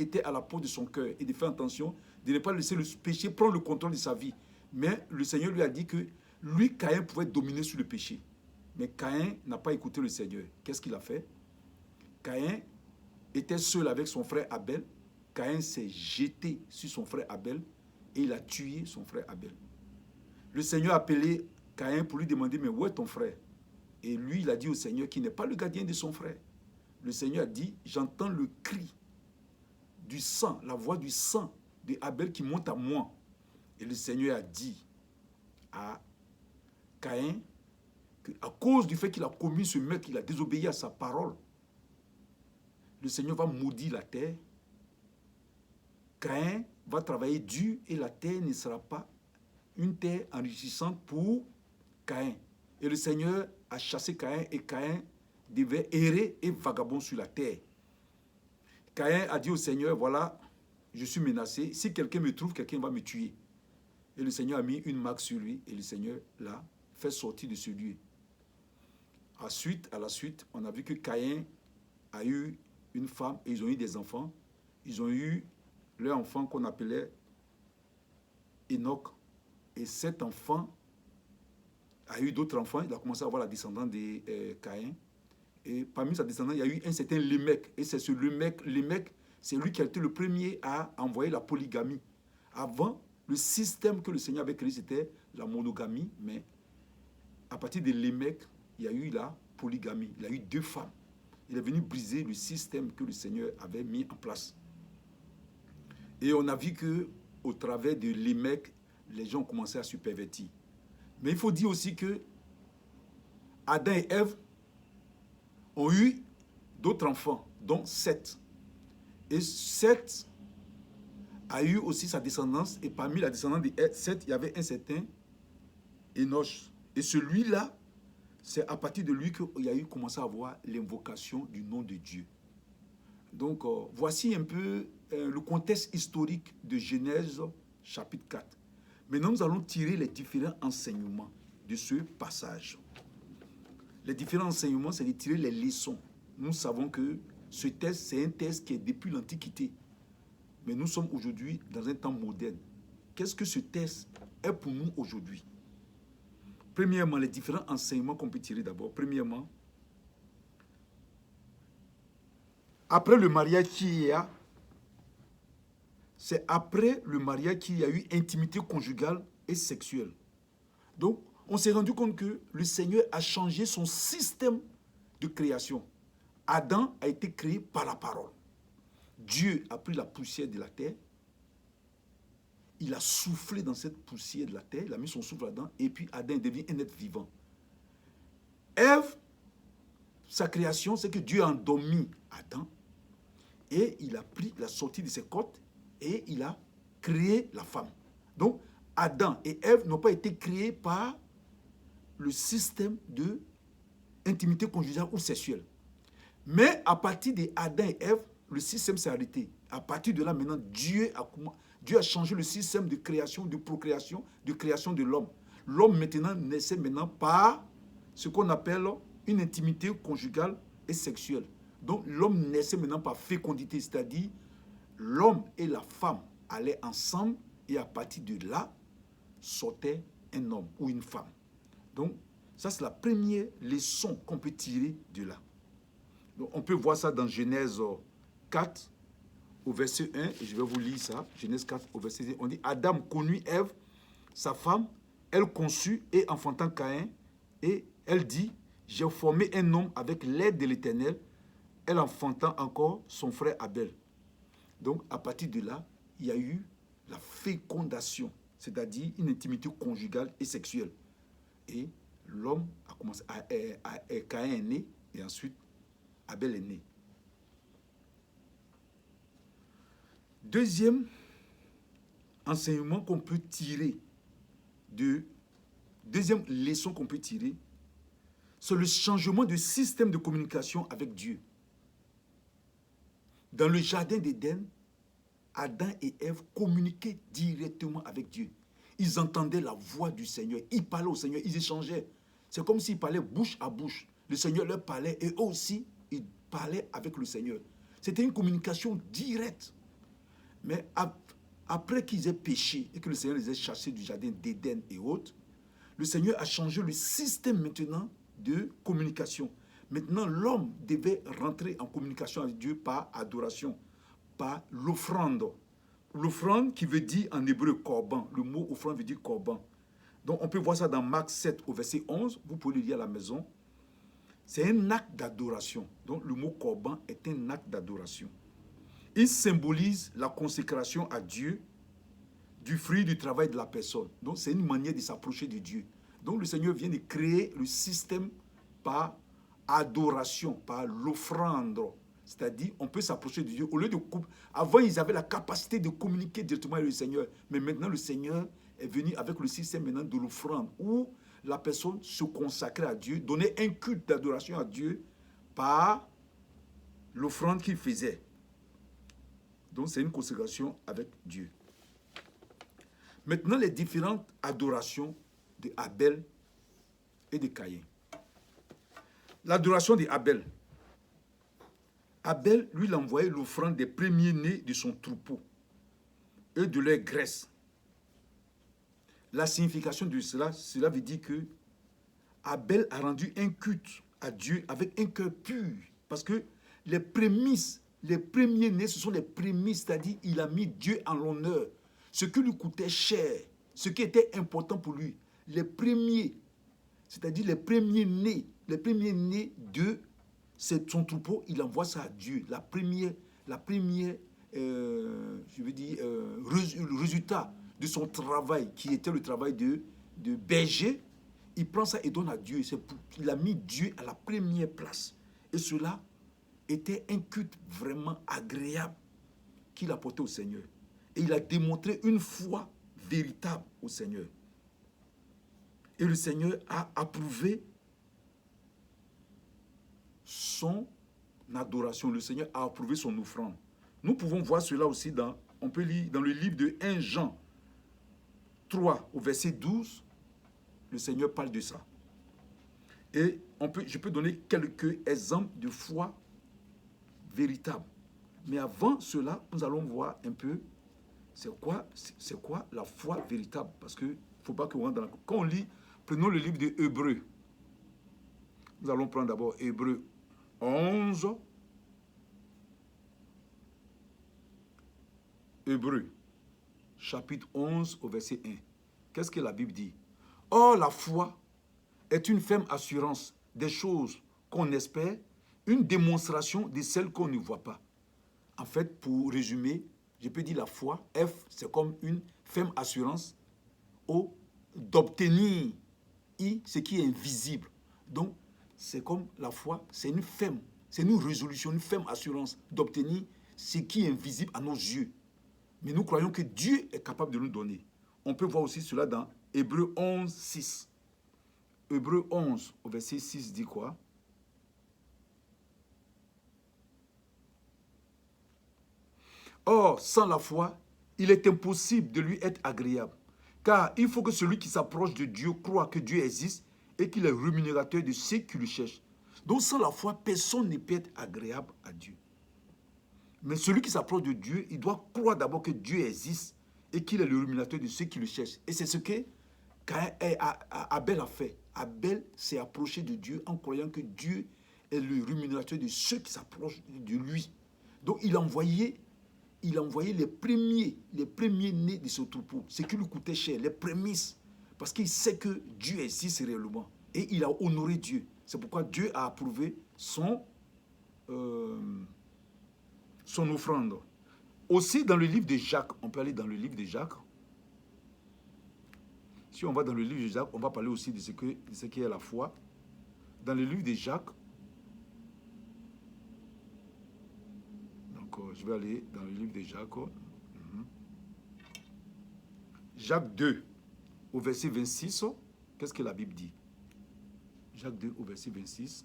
était à la porte de son cœur et de faire attention de ne pas laisser le péché prendre le contrôle de sa vie. Mais le Seigneur lui a dit que lui, Caïn, pouvait dominer sur le péché. Mais Caïn n'a pas écouté le Seigneur. Qu'est-ce qu'il a fait? Caïn était seul avec son frère Abel. Caïn s'est jeté sur son frère Abel et il a tué son frère Abel. Le Seigneur a appelé Caïn pour lui demander, mais où est ton frère? Et lui, il a dit au Seigneur qu'il n'est pas le gardien de son frère. Le Seigneur a dit, j'entends le cri du sang, la voix du sang de Abel qui monte à moi. Et le Seigneur a dit à Caïn qu'à cause du fait qu'il a commis ce meurtre, il a désobéi à sa parole, le Seigneur va maudire la terre. Caïn va travailler dur et la terre ne sera pas une terre enrichissante pour Caïn. Et le Seigneur a chassé Caïn et Caïn devait errer et vagabond sur la terre. Caïn a dit au Seigneur, voilà, je suis menacé. Si quelqu'un me trouve, quelqu'un va me tuer. Et le Seigneur a mis une marque sur lui et le Seigneur l'a fait sortir de ce lieu. À la suite, on a vu que Caïn a eu une femme et ils ont eu des enfants. Ils ont eu leur enfant qu'on appelait Enoch. Et cet enfant a eu d'autres enfants. Il a commencé à avoir la descendance de Caïn. Et parmi sa descendance, il y a eu un certain Lémec. Et c'est ce Lémec, c'est lui qui a été le premier à envoyer la polygamie. Avant, le système que le Seigneur avait créé, c'était la monogamie. Mais à partir de Lémec, il y a eu la polygamie. Il a eu 2 femmes. Il est venu briser le système que le Seigneur avait mis en place. Et on a vu qu'au travers de Lémec, les gens ont commencé à se pervertir. Mais il faut dire aussi que Adam et Ève ont eu d'autres enfants, dont Seth. Et Seth a eu aussi sa descendance. Et parmi la descendance de Seth, il y avait un certain Enoch. Et celui-là, c'est à partir de lui qu'il y a eu commencé à avoir l'invocation du nom de Dieu. Donc, voici un peu le contexte historique de Genèse chapitre 4. Maintenant, nous allons tirer les différents enseignements de ce passage. Les différents enseignements, c'est de tirer les leçons. Nous savons que ce texte, c'est un texte qui est depuis l'Antiquité. Mais nous sommes aujourd'hui dans un temps moderne. Qu'est-ce que ce texte est pour nous aujourd'hui? Premièrement, les différents enseignements qu'on peut tirer d'abord. Premièrement, après le mariage qu'il y a, c'est après le mariage qu'il y a eu intimité conjugale et sexuelle. Donc, on s'est rendu compte que le Seigneur a changé son système de création. Adam a été créé par la parole. Dieu a pris la poussière de la terre, il a soufflé dans cette poussière de la terre, il a mis son souffle là-dedans, et puis Adam devient un être vivant. Ève, sa création, c'est que Dieu a endormi Adam, et il a pris la sortie de ses côtes, et il a créé la femme. Donc, Adam et Ève n'ont pas été créés par le système de intimité conjugale ou sexuelle. Mais à partir de Adam et Ève, le système s'est arrêté. À partir de là, maintenant, Dieu a changé le système de création, de procréation, de création de l'homme. L'homme maintenant naissait maintenant par ce qu'on appelle une intimité conjugale et sexuelle. Donc l'homme naissait maintenant par fécondité, c'est-à-dire l'homme et la femme allaient ensemble et à partir de là, sortait un homme ou une femme. Donc, ça c'est la première leçon qu'on peut tirer de là. Donc, on peut voir ça dans Genèse 4, au verset 1, et je vais vous lire ça. Genèse 4, au verset 1, on dit « Adam connut Ève, sa femme, elle conçut et enfantant Caïn, et elle dit « J'ai formé un homme avec l'aide de l'Éternel, elle enfantant encore son frère Abel. » Donc, à partir de là, il y a eu la fécondation, c'est-à-dire une intimité conjugale et sexuelle. Et l'homme a commencé Caïn est né, et ensuite Abel est né. Deuxième enseignement qu'on peut tirer, deuxième leçon qu'on peut tirer, c'est le changement de système de communication avec Dieu. Dans le jardin d'Éden, Adam et Ève communiquaient directement avec Dieu. Ils entendaient la voix du Seigneur, ils parlaient au Seigneur, ils échangeaient. C'est comme s'ils parlaient bouche à bouche. Le Seigneur leur parlait et eux aussi, ils parlaient avec le Seigneur. C'était une communication directe. Mais après qu'ils aient péché et que le Seigneur les ait chassés du jardin d'Éden et autres, le Seigneur a changé le système maintenant de communication. Maintenant, l'homme devait rentrer en communication avec Dieu par adoration, par l'offrande. L'offrande qui veut dire en hébreu korban. Le mot offrande veut dire korban. Donc on peut voir ça dans Marc 7 au verset 11. Vous pouvez le lire à la maison. C'est un acte d'adoration. Donc le mot korban est un acte d'adoration. Il symbolise la consécration à Dieu du fruit du travail de la personne. Donc c'est une manière de s'approcher de Dieu. Donc le Seigneur vient de créer le système par adoration, par l'offrande. C'est-à-dire, on peut s'approcher de Dieu. Au lieu de avant, ils avaient la capacité de communiquer directement avec le Seigneur. Mais maintenant, le Seigneur est venu avec le système maintenant de l'offrande, où la personne se consacrait à Dieu, donnait un culte d'adoration à Dieu par l'offrande qu'il faisait. Donc, c'est une consécration avec Dieu. Maintenant, les différentes adorations de Abel et de Caïn. L'adoration d'Abel. Abel, lui, il envoyait l'offrande des premiers-nés de son troupeau et de leur graisse. La signification de cela, cela veut dire que Abel a rendu un culte à Dieu avec un cœur pur. Parce que les prémices, les premiers-nés, ce sont les prémices, c'est-à-dire il a mis Dieu en l'honneur. Ce qui lui coûtait cher, ce qui était important pour lui, les premiers, c'est-à-dire les premiers-nés de son troupeau, il envoie ça à Dieu. Le résultat de son travail, qui était le travail de berger, il prend ça et donne à Dieu. Il a mis Dieu à la première place. Et cela était un culte vraiment agréable qu'il apportait au Seigneur. Et il a démontré une foi véritable au Seigneur. Et le Seigneur a approuvé son adoration. Le Seigneur a approuvé son offrande. Nous pouvons voir cela aussi on peut lire dans le livre de 1 Jean 3 au verset 12. Le Seigneur parle de ça. Et je peux donner quelques exemples de foi véritable. Mais avant cela, nous allons voir un peu c'est quoi la foi véritable. Parce qu'il ne faut pas qu'on rentre dans la... Quand on lit, prenons le livre de Hébreux. Nous allons prendre d'abord Hébreux 11. Hébreux, chapitre 11 au verset 1. Qu'est-ce que la Bible dit? Or, la foi est une ferme assurance des choses qu'on espère, une démonstration de celles qu'on ne voit pas. En fait, pour résumer, je peux dire la foi, F, c'est comme une ferme assurance, O, d'obtenir, I, ce qui est invisible. Donc, c'est comme la foi, c'est une ferme, c'est une résolution, une ferme assurance d'obtenir ce qui est invisible à nos yeux. Mais nous croyons que Dieu est capable de nous donner. On peut voir aussi cela dans Hébreux 11, 6. Hébreux 11, au verset 6, dit quoi? Or, sans la foi, il est impossible de lui être agréable. Car il faut que celui qui s'approche de Dieu croit que Dieu existe et qu'il est rémunérateur de ceux qui le cherchent. Donc, sans la foi, personne ne peut être agréable à Dieu. Mais celui qui s'approche de Dieu, il doit croire d'abord que Dieu existe et qu'il est le rémunérateur de ceux qui le cherchent. Et c'est ce que Abel a fait. Abel s'est approché de Dieu en croyant que Dieu est le rémunérateur de ceux qui s'approchent de lui. Donc il envoyait les premiers nés de ce troupeau, ce qui lui coûtait cher, les prémices, parce qu'il sait que Dieu existe réellement. Et il a honoré Dieu. C'est pourquoi Dieu a approuvé son offrande. Aussi dans le livre de Jacques, on peut aller dans le livre de Jacques. Si on va dans le livre de Jacques, on va parler aussi de ce qu'est la foi. Dans le livre de Jacques, donc je vais aller dans le livre de Jacques. Jacques 2, au verset 26, qu'est-ce que la Bible dit? Jacques 2, au verset 26.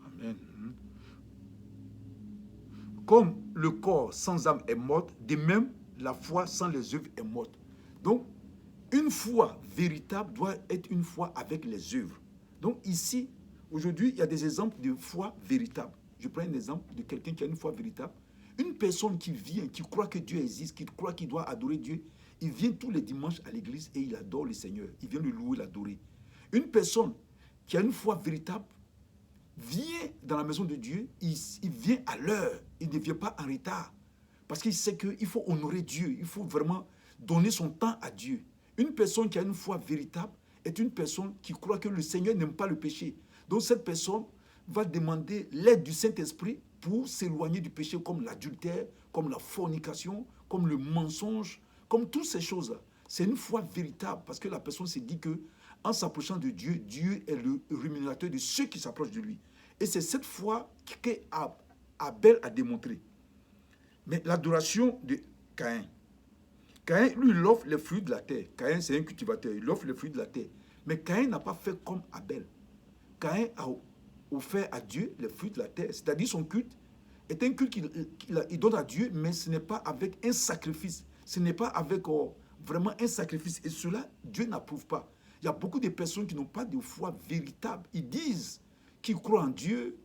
Amen. Comme le corps sans âme est mort, de même, la foi sans les œuvres est morte. Donc, une foi véritable doit être une foi avec les œuvres. Donc ici, Aujourd'hui, il y a des exemples de foi véritable. Je prends un exemple de quelqu'un qui a une foi véritable. Une personne qui vient, qui croit que Dieu existe, qui croit qu'il doit adorer Dieu, il vient tous les dimanches à l'église et il adore le Seigneur. Il vient le louer, l'adorer. Une personne qui a une foi véritable vient dans la maison de Dieu, il vient à l'heure, il ne vient pas en retard. Parce qu'il sait qu'il faut honorer Dieu, il faut vraiment donner son temps à Dieu. Une personne qui a une foi véritable est une personne qui croit que le Seigneur n'aime pas le péché. Donc cette personne va demander l'aide du Saint-Esprit pour s'éloigner du péché comme l'adultère, comme la fornication, comme le mensonge, comme toutes ces choses-là. C'est une foi véritable parce que la personne s'est dit que en s'approchant de Dieu, Dieu est le rémunérateur de ceux qui s'approchent de lui. Et c'est cette foi qu'Abel a démontré. Mais l'adoration de Caïn. Caïn, lui, il offre les fruits de la terre. Caïn, c'est un cultivateur. Il offre les fruits de la terre. Mais Caïn n'a pas fait comme Abel. Caïn a offert à Dieu les fruits de la terre. C'est-à-dire son culte est un culte qu'il donne à Dieu, mais ce n'est pas avec un sacrifice. Ce n'est pas avec vraiment un sacrifice. Et cela, Dieu n'approuve pas. Il y a beaucoup de personnes qui n'ont pas de foi véritable. Ils disent qu'ils croient en Dieu,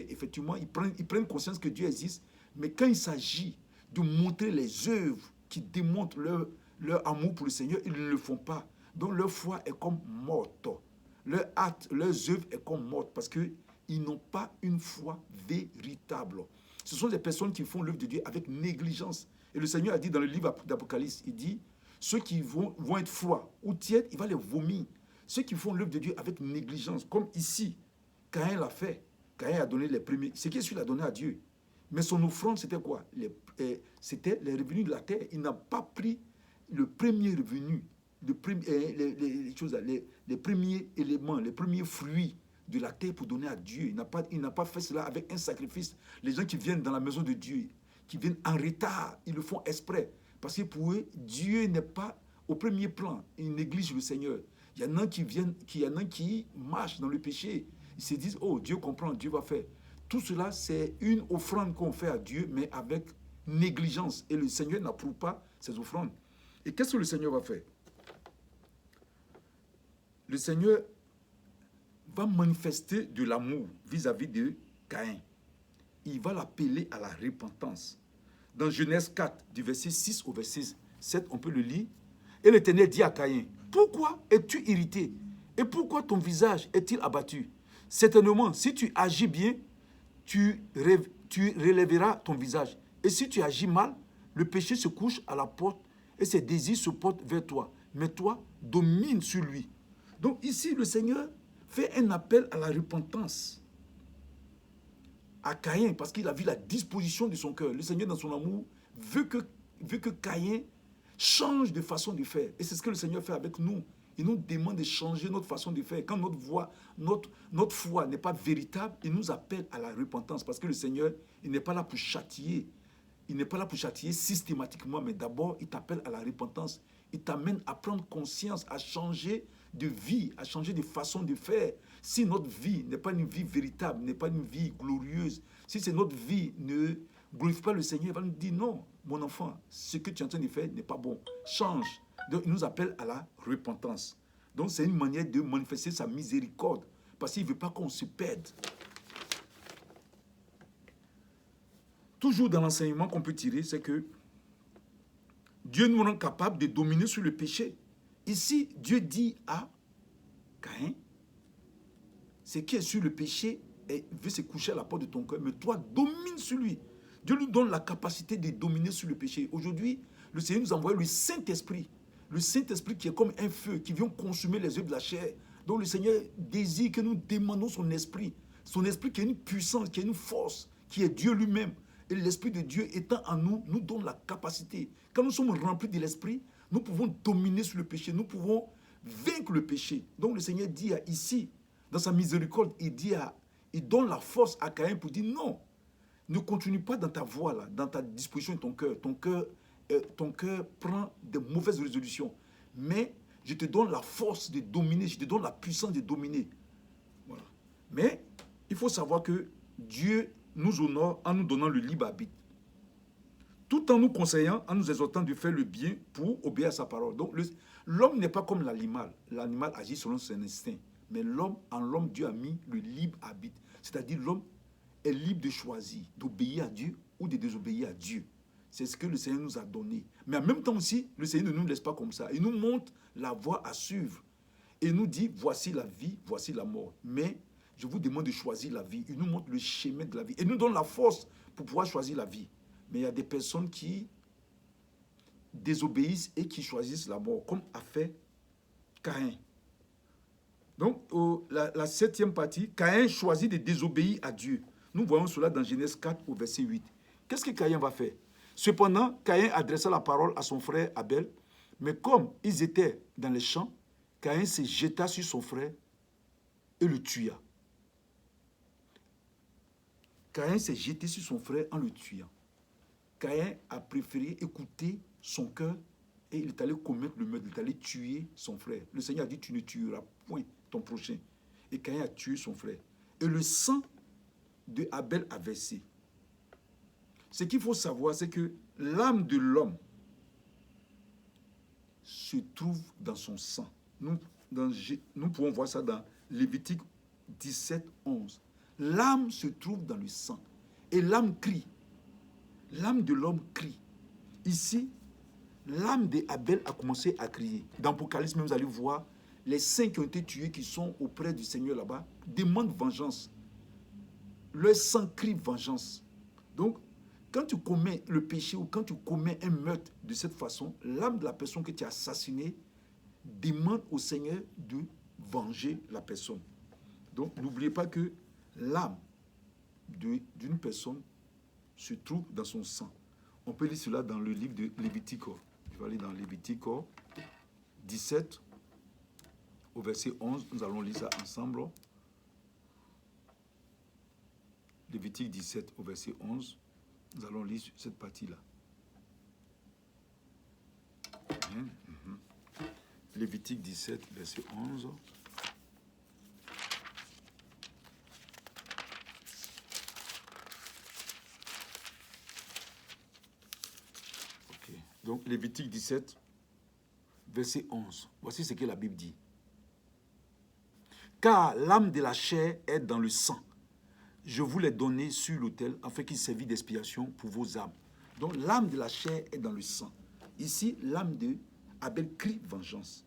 effectivement, ils prennent conscience que Dieu existe. Mais quand il s'agit de montrer les œuvres qui démontrent leur amour pour le Seigneur, ils ne le font pas. Donc leur foi est comme morte. Leur acte, leurs œuvres est comme morte parce qu'ils n'ont pas une foi véritable. Ce sont des personnes qui font l'œuvre de Dieu avec négligence. Et le Seigneur a dit dans le livre d'Apocalypse, il dit, ceux qui vont être froids ou tièdes, il va les vomir. Ceux qui font l'œuvre de Dieu avec négligence, comme ici, Caïn l'a fait. Caïn a donné les premiers. Ce qu'il a donné à Dieu. Mais son offrande, c'était quoi? C'était les revenus de la terre. Il n'a pas pris le premier revenu, les premiers éléments, les premiers fruits de la terre pour donner à Dieu. Il n'a pas fait cela avec un sacrifice. Les gens qui viennent dans la maison de Dieu, qui viennent en retard, ils le font exprès. Parce que pour eux, Dieu n'est pas au premier plan. Ils négligent le Seigneur. Il y en a qui marchent dans le péché. Ils se disent, oh, Dieu comprend, Dieu va faire. Tout cela, c'est une offrande qu'on fait à Dieu, mais avec négligence. Et le Seigneur n'approuve pas ces offrandes. Et qu'est-ce que le Seigneur va faire? Le Seigneur va manifester de l'amour vis-à-vis de Caïn. Il va l'appeler à la repentance. Dans Genèse 4, du verset 6 au verset 7, on peut le lire. Et l'Éternel dit à Caïn, pourquoi es-tu irrité? Et pourquoi ton visage est-il abattu? Certainement, si tu agis bien, tu relèveras ton visage. Et si tu agis mal, le péché se couche à la porte et ses désirs se portent vers toi. Mais toi, domine sur lui. Donc ici, le Seigneur fait un appel à la repentance à Caïn parce qu'il a vu la disposition de son cœur. Le Seigneur, dans son amour, veut que Caïn change de façon de faire. Et c'est ce que le Seigneur fait avec nous. Il nous demande de changer notre façon de faire. Quand notre foi n'est pas véritable, il nous appelle à la repentance. Parce que le Seigneur, il n'est pas là pour châtier. Il n'est pas là pour châtier systématiquement, mais d'abord, il t'appelle à la repentance. Il t'amène à prendre conscience, à changer de vie, à changer de façon de faire. Si notre vie n'est pas une vie véritable, n'est pas une vie glorieuse, si c'est notre vie ne glorifie pas le Seigneur, il va nous dire non, mon enfant, ce que tu es en train de faire n'est pas bon. Change. Donc, il nous appelle à la repentance. Donc, c'est une manière de manifester sa miséricorde. Parce qu'il ne veut pas qu'on se perde. Toujours dans l'enseignement qu'on peut tirer, c'est que Dieu nous rend capable de dominer sur le péché. Ici, Dieu dit à Caïn, ce qui est sur le péché veut se coucher à la porte de ton cœur, mais toi, domine sur lui. Dieu nous donne la capacité de dominer sur le péché. Aujourd'hui, le Seigneur nous envoie le Saint-Esprit. Le Saint-Esprit qui est comme un feu, qui vient consumer les œuvres de la chair. Donc le Seigneur désire que nous demandons son esprit. Son esprit qui est une puissance, qui est une force, qui est Dieu lui-même. Et l'Esprit de Dieu étant en nous, nous donne la capacité. Quand nous sommes remplis de l'Esprit, nous pouvons dominer sur le péché. Nous pouvons vaincre le péché. Donc le Seigneur dit ici, dans sa miséricorde, il donne la force à Caïn pour dire non, ne continue pas dans ta voie, là, dans ta disposition de ton cœur. Ton cœur prend de mauvaises résolutions. Mais je te donne la force de dominer, je te donne la puissance de dominer. Voilà. Mais il faut savoir que Dieu nous honore en nous donnant le libre arbitre. Tout en nous conseillant, en nous exhortant de faire le bien pour obéir à sa parole. Donc l'homme n'est pas comme l'animal. L'animal agit selon son instinct. Mais l'homme, en l'homme, Dieu a mis le libre arbitre. C'est-à-dire l'homme est libre de choisir, d'obéir à Dieu ou de désobéir à Dieu. C'est ce que le Seigneur nous a donné. Mais en même temps aussi, le Seigneur ne nous laisse pas comme ça. Il nous montre la voie à suivre. Et il nous dit, voici la vie, voici la mort. Mais je vous demande de choisir la vie. Il nous montre le chemin de la vie. Et il nous donne la force pour pouvoir choisir la vie. Mais il y a des personnes qui désobéissent et qui choisissent la mort, comme a fait Caïn. Donc, la septième partie, Caïn choisit de désobéir à Dieu. Nous voyons cela dans Genèse 4 au verset 8. Qu'est-ce que Caïn va faire? Cependant, Caïn adressa la parole à son frère Abel, mais comme ils étaient dans les champs, Caïn se jeta sur son frère et le tua. Caïn s'est jeté sur son frère en le tuant. Caïn a préféré écouter son cœur et il est allé commettre le meurtre, il est allé tuer son frère. Le Seigneur a dit, tu ne tueras point ton prochain. Et Caïn a tué son frère. Et le sang de Abel a versé. Ce qu'il faut savoir, c'est que l'âme de l'homme se trouve dans son sang. Nous pouvons voir ça dans Lévitique 17, 11. L'âme se trouve dans le sang. Et l'âme crie. L'âme de l'homme crie. Ici, l'âme d'Abel a commencé à crier. Dans l'Apocalypse, vous allez voir, les saints qui ont été tués, qui sont auprès du Seigneur là-bas, demandent vengeance. Leur sang crie vengeance. Donc, quand tu commets le péché ou quand tu commets un meurtre de cette façon, l'âme de la personne que tu as assassinée demande au Seigneur de venger la personne. Donc, n'oubliez pas que l'âme d'une personne se trouve dans son sang. On peut lire cela dans le livre de Lévitique. Je vais aller dans Lévitique 17, au verset 11. Nous allons lire ça ensemble. Lévitique 17, au verset 11. Nous allons lire cette partie-là. Lévitique 17, verset 11. Ok. Donc, Lévitique 17, verset 11. Voici ce que la Bible dit. Car l'âme de la chair est dans le sang. Je vous l'ai donné sur l'autel afin qu'il servît d'expiation pour vos âmes. Donc l'âme de la chair est dans le sang. Ici, l'âme de Abel crie vengeance.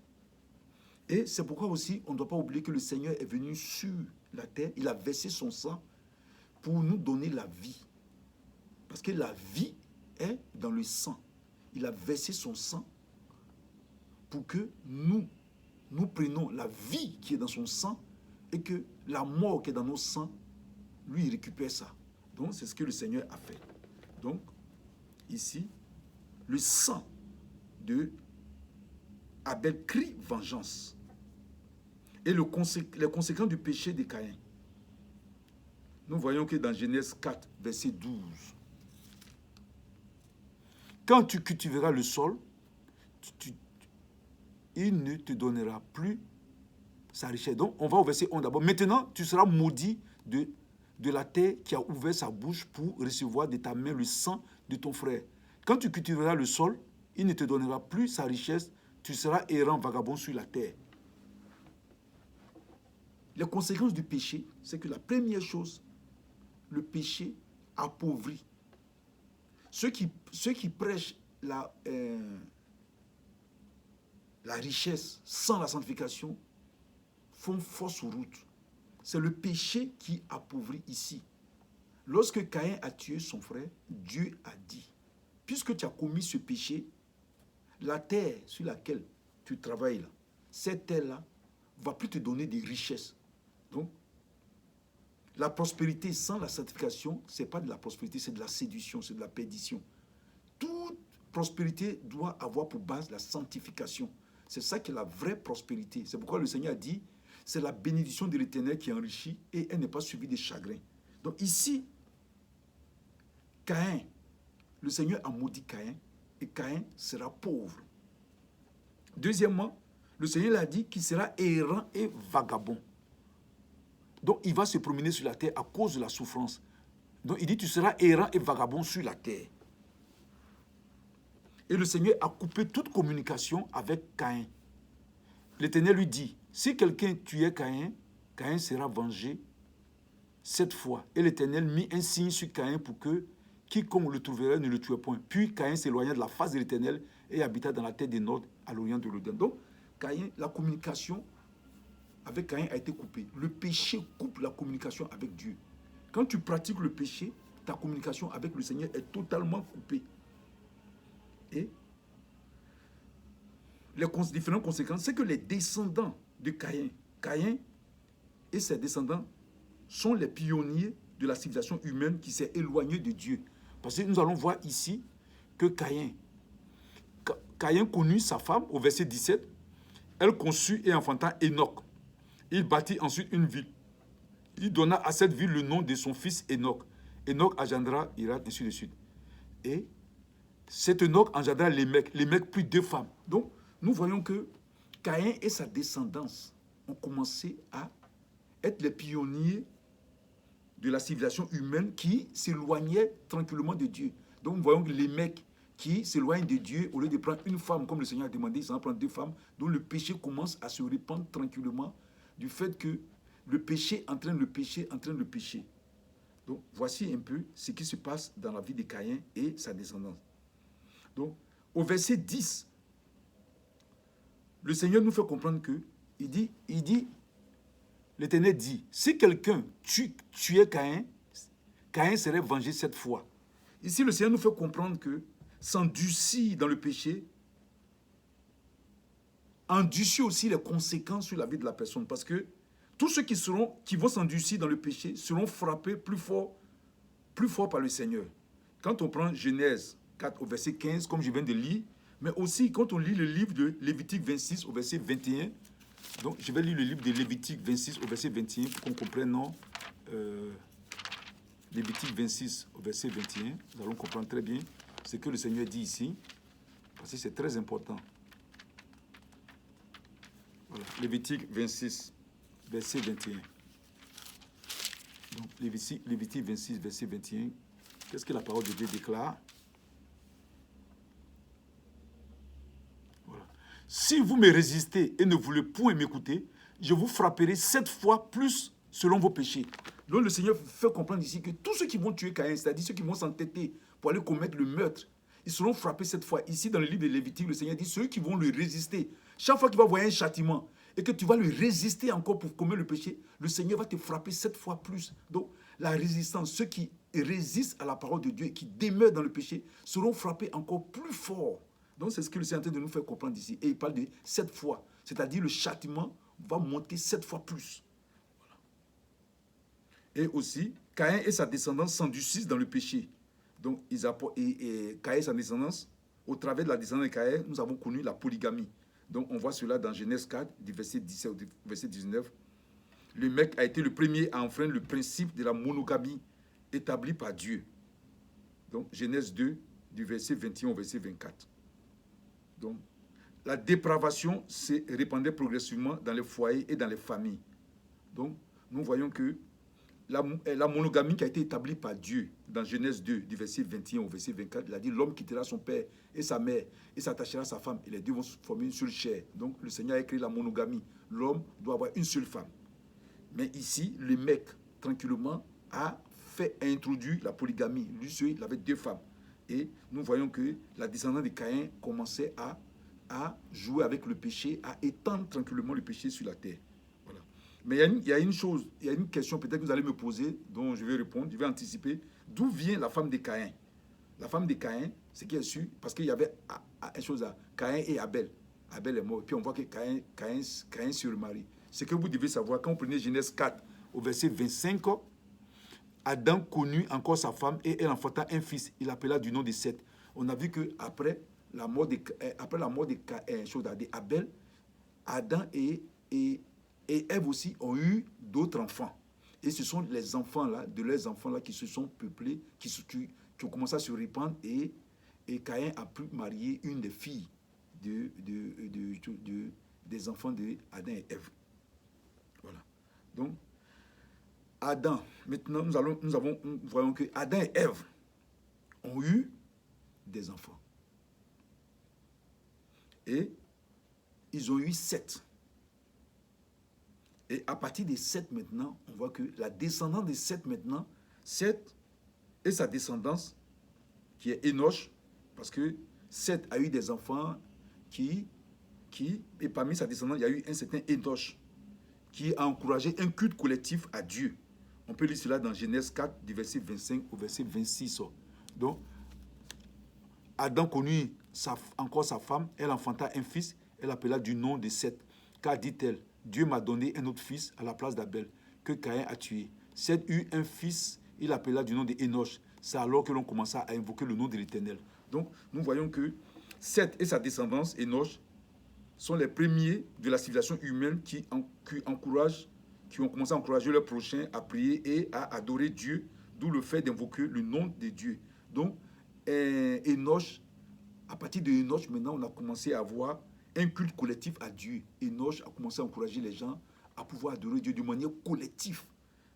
Et c'est pourquoi aussi, on ne doit pas oublier que le Seigneur est venu sur la terre. Il a versé son sang pour nous donner la vie. Parce que la vie est dans le sang. Il a versé son sang pour que nous prenions la vie qui est dans son sang et que la mort qui est dans nos sangs, lui, il récupère ça. Donc, c'est ce que le Seigneur a fait. Donc, ici, le sang de Abel crie vengeance. Et les conséquences du péché de Caïn. Nous voyons que dans Genèse 4, verset 12, quand tu cultiveras le sol, il ne te donnera plus sa richesse. Donc, on va au verset 11 d'abord. Maintenant, tu seras maudit de la terre qui a ouvert sa bouche pour recevoir de ta main le sang de ton frère. Quand tu cultiveras le sol, il ne te donnera plus sa richesse, tu seras errant, vagabond sur la terre. Les conséquences du péché, c'est que la première chose, le péché appauvrit. Ceux qui prêchent la richesse sans la sanctification font fausse route. C'est le péché qui appauvrit ici. Lorsque Caïn a tué son frère, Dieu a dit, puisque tu as commis ce péché, la terre sur laquelle tu travailles, là, cette terre-là, ne va plus te donner des richesses. Donc, la prospérité sans la sanctification, ce n'est pas de la prospérité, c'est de la séduction, c'est de la perdition. Toute prospérité doit avoir pour base la sanctification. C'est ça qui est la vraie prospérité. C'est pourquoi le Seigneur a dit, c'est la bénédiction de l'Éternel qui enrichit et elle n'est pas suivie de chagrin. Donc ici, Caïn, le Seigneur a maudit Caïn et Caïn sera pauvre. Deuxièmement, le Seigneur a dit qu'il sera errant et vagabond. Donc il va se promener sur la terre à cause de la souffrance. Donc il dit tu seras errant et vagabond sur la terre. Et le Seigneur a coupé toute communication avec Caïn. L'Éternel lui dit, si quelqu'un tuait Caïn, Caïn sera vengé 7 fois. Et l'Éternel mit un signe sur Caïn pour que quiconque le trouverait ne le tuait point. Puis Caïn s'éloigna de la face de l'Éternel et habita dans la terre des Nord, à l'orient de l'Éden. Donc, Caïn, la communication avec Caïn a été coupée. Le péché coupe la communication avec Dieu. Quand tu pratiques le péché, ta communication avec le Seigneur est totalement coupée. Et les différentes conséquences, c'est que les descendants de Caïn, Caïn et ses descendants sont les pionniers de la civilisation humaine qui s'est éloignée de Dieu. Parce que nous allons voir ici que Caïn connut sa femme au verset 17. Elle conçut et enfanta Enoch. Il bâtit ensuite une ville. Il donna à cette ville le nom de son fils Enoch. Enoch engendra Irad, ainsi de suite. Et cet Enoch engendra Lémec. Lémec prit 2 femmes. Donc, nous voyons que Caïn et sa descendance ont commencé à être les pionniers de la civilisation humaine qui s'éloignait tranquillement de Dieu. Donc, nous voyons que les mecs qui s'éloignent de Dieu, au lieu de prendre une femme, comme le Seigneur a demandé, ils en prennent 2 femmes, donc le péché commence à se répandre tranquillement du fait que le péché entraîne le péché, entraîne le péché. Donc, voici un peu ce qui se passe dans la vie de Caïn et sa descendance. Donc, au verset 10, le Seigneur nous fait comprendre que, il dit, l'Éternel dit, si quelqu'un tuait Caïn, Caïn serait vengé 7 fois. Ici, le Seigneur nous fait comprendre que s'endurcir dans le péché endurcit aussi les conséquences sur la vie de la personne. Parce que tous ceux qui vont s'endurcir dans le péché seront frappés plus fort par le Seigneur. Quand on prend Genèse 4 au verset 15, comme je viens de lire, mais aussi quand on lit le livre de Lévitique 26 au verset 21, donc je vais lire le livre de Lévitique 26 au verset 21 pour qu'on comprenne, non Lévitique 26 au verset 21, nous allons comprendre très bien ce que le Seigneur dit ici, parce que c'est très important. Voilà, Lévitique 26, verset 21. Donc, Lévitique 26, verset 21, qu'est-ce que la parole de Dieu déclare? Voilà. Si vous me résistez et ne voulez point m'écouter, je vous frapperai 7 fois plus selon vos péchés. Donc le Seigneur fait comprendre ici que tous ceux qui vont tuer Caïn, c'est-à-dire ceux qui vont s'entêter pour aller commettre le meurtre, ils seront frappés 7 fois. Ici, dans le livre de Lévitique, le Seigneur dit, ceux qui vont le résister, chaque fois qu'il va voir un châtiment, et que tu vas le résister encore pour commettre le péché, le Seigneur va te frapper 7 fois plus. Donc, la résistance, ceux qui résistent à la parole de Dieu et qui demeurent dans le péché, seront frappés encore plus fort. Donc, c'est ce que le Seigneur est en train de nous faire comprendre ici. Et il parle de 7 fois. C'est-à-dire, le châtiment va monter 7 fois plus. Voilà. Et aussi, Caïn et sa descendance s'endurcissent dans le péché. Donc, Caïn et sa descendance, au travers de la descendance de Caïn, nous avons connu la polygamie. Donc, on voit cela dans Genèse 4, du verset 17 au verset 19. Le mec a été le premier à enfreindre le principe de la monogamie établi par Dieu. Donc, Genèse 2, du verset 21 au verset 24. Donc, la dépravation se répandait progressivement dans les foyers et dans les familles. Donc, nous voyons que la monogamie qui a été établie par Dieu dans Genèse 2, du verset 21 au verset 24, il a dit l'homme quittera son père et sa mère et s'attachera à sa femme et les deux vont former une seule chair. Donc le Seigneur a créé la monogamie. L'homme doit avoir une seule femme. Mais ici, le mec, tranquillement, a introduit la polygamie. Lui seul, il avait 2 femmes. Et nous voyons que la descendance de Caïn commençait à jouer avec le péché, à étendre tranquillement le péché sur la terre. Mais il y a une chose, il y a une question peut-être que vous allez me poser, dont je vais répondre, je vais anticiper. D'où vient la femme de Caïn? La femme de Caïn, ce qui est sûr, parce qu'il y avait une chose à Caïn et Abel. Abel est mort, et puis on voit que Caïn se remarie. Ce que vous devez savoir, quand vous prenez Genèse 4, au verset 25, Adam connut encore sa femme et elle enfanta un fils. Il l'appela du nom de Seth. On a vu qu'après la mort de Abel, Adam et Ève aussi ont eu d'autres enfants. Et ce sont les enfants-là, de leurs enfants-là, qui se sont peuplés, qui ont commencé à se répandre. Et Caïn a pu marier une des filles des enfants d'Adam et Ève. Voilà. Donc, Adam, maintenant, nous voyons que Adam et Ève ont eu des enfants. Et ils ont eu 7. Et à partir de Seth maintenant, on voit que la descendance de Seth maintenant, Seth et sa descendance, qui est Enoch, parce que Seth a eu des enfants et parmi sa descendance, il y a eu un certain Enoch, qui a encouragé un culte collectif à Dieu. On peut lire cela dans Genèse 4, du verset 25 au verset 26. Donc, Adam connut encore sa femme, elle enfanta un fils, elle appela du nom de Seth. Car dit-elle, Dieu m'a donné un autre fils à la place d'Abel, que Caïn a tué. Seth eut un fils, il appela du nom de Enoch. C'est alors que l'on commença à invoquer le nom de l'Éternel. Donc, nous voyons que Seth et sa descendance, Enoch, sont les premiers de la civilisation humaine qui ont commencé à encourager leurs prochains à prier et à adorer Dieu, d'où le fait d'invoquer le nom de Dieu. Donc, Enoch, à partir de Enoch, maintenant, on a commencé à avoir un culte collectif à Dieu. Enoch a commencé à encourager les gens à pouvoir adorer Dieu de manière collective.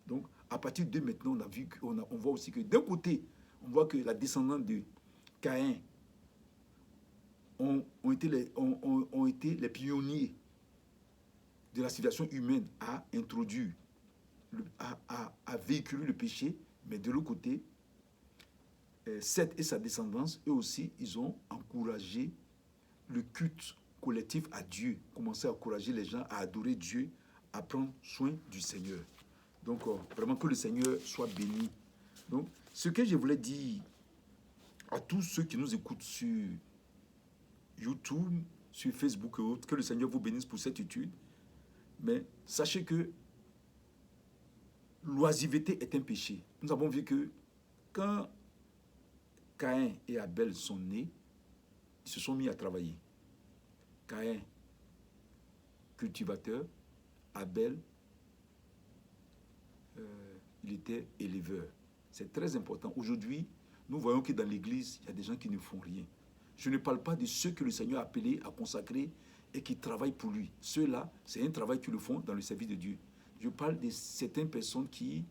Donc, à partir de maintenant, on voit aussi que d'un côté, on voit que la descendance de Caïn ont été les pionniers de la civilisation humaine à introduire, à véhiculer le péché, mais de l'autre côté, Seth et sa descendance, eux aussi, ils ont encouragé le culte collectif à Dieu, commencé à encourager les gens à adorer Dieu, à prendre soin du Seigneur. Donc, vraiment que le Seigneur soit béni. Donc, ce que je voulais dire à tous ceux qui nous écoutent sur YouTube, sur Facebook et autres, que le Seigneur vous bénisse pour cette étude. Mais sachez que l'oisiveté est un péché. Nous avons vu que quand Caïn et Abel sont nés, ils se sont mis à travailler. Caïn, cultivateur, Abel, il était éleveur. C'est très important. Aujourd'hui, nous voyons que dans l'église, il y a des gens qui ne font rien. Je ne parle pas de ceux que le Seigneur a appelés à consacrer et qui travaillent pour lui. Ceux-là, c'est un travail qu'ils le font dans le service de Dieu. Je parle de certaines personnes qui